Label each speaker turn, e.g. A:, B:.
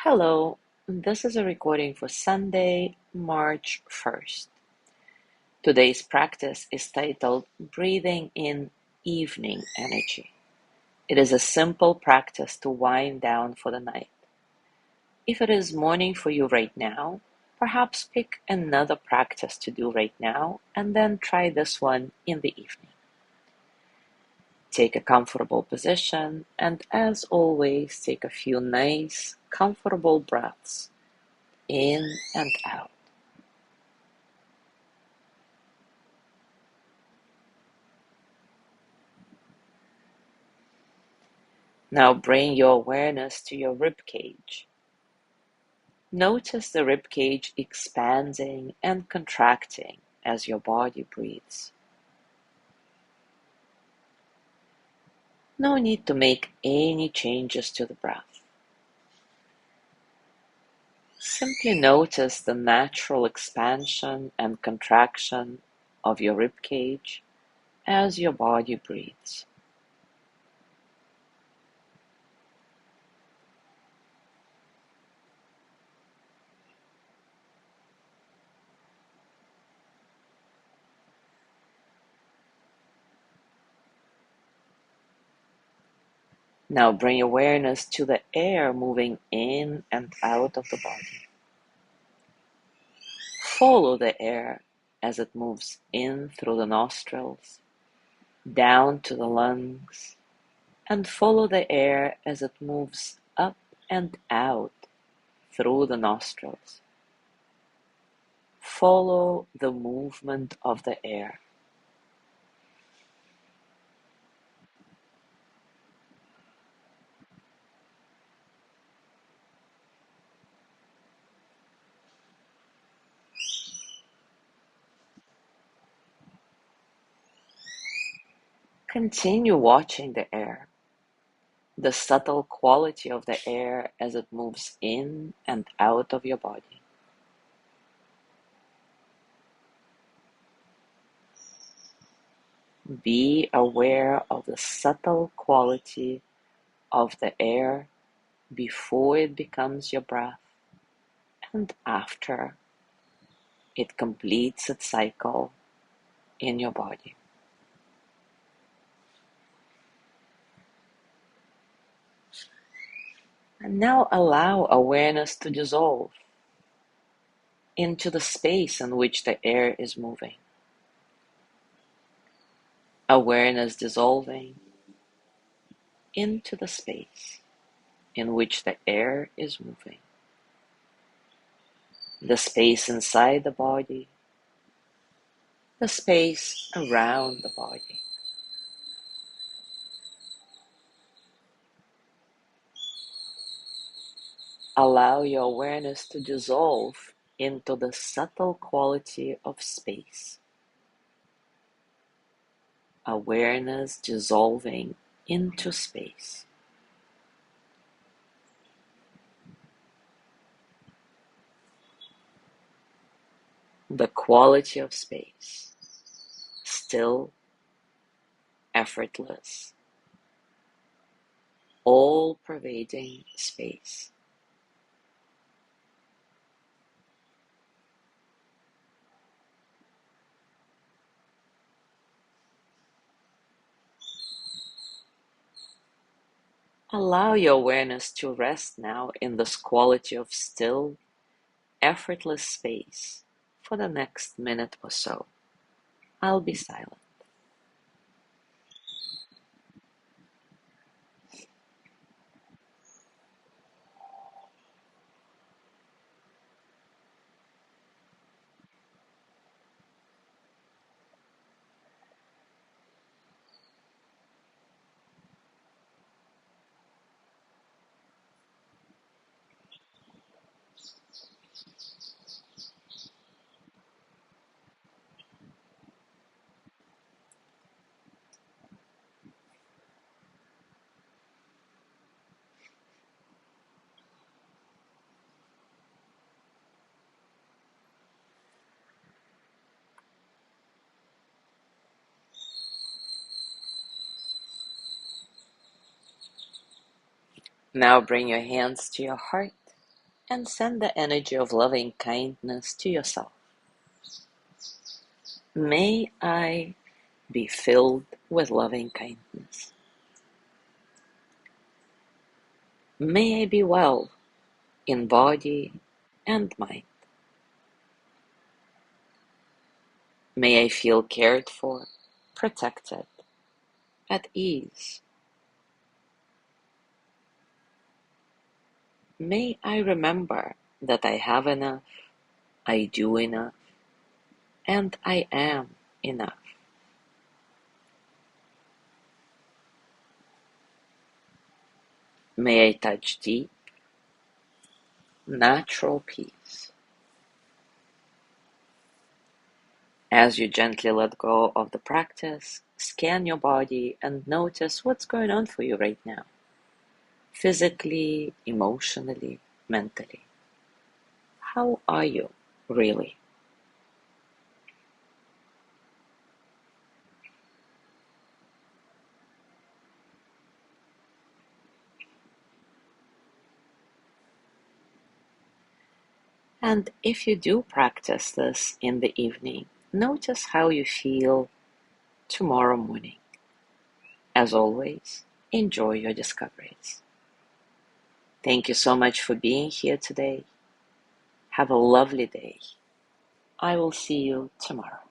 A: Hello, this is a recording for Sunday, March 1st. Today's practice is titled Breathing in Evening Energy. It is a simple practice to wind down for the night. If it is morning for you right now, perhaps pick another practice to do right now and then try this one in the evening. Take a comfortable position and, as always, take a few nice, comfortable breaths in and out. Now bring your awareness to your rib cage. Notice the rib cage expanding and contracting as your body breathes. No need to make any changes to the breath. Simply notice the natural expansion and contraction of your rib cage as your body breathes. Now bring awareness to the air moving in and out of the body. Follow the air as it moves in through the nostrils, down to the lungs, and follow the air as it moves up and out through the nostrils. Follow the movement of the air. Continue watching the air, the subtle quality of the air as it moves in and out of your body. Be aware of the subtle quality of the air before it becomes your breath and after it completes its cycle in your body. And now allow awareness to dissolve into the space in which the air is moving. Awareness dissolving into the space in which the air is moving. The space inside the body, the space around the body. Allow your awareness to dissolve into the subtle quality of space. Awareness dissolving into space. The quality of space. Still, effortless, all-pervading space. Allow your awareness to rest now in this quality of still, effortless space for the next minute or so. I'll be silent. Now bring your hands to your heart and send the energy of loving kindness to yourself. May I be filled with loving kindness. May I be well in body and mind. May I feel cared for, protected, at ease. May I remember that I have enough, I do enough, and I am enough. May I touch deep, natural peace. As you gently let go of the practice, scan your body and notice what's going on for you right now, physically, emotionally, mentally. How are you, really? And if you do practice this in the evening, notice how you feel tomorrow morning. As always, enjoy your discoveries. Thank you so much for being here today. Have a lovely day. I will see you tomorrow.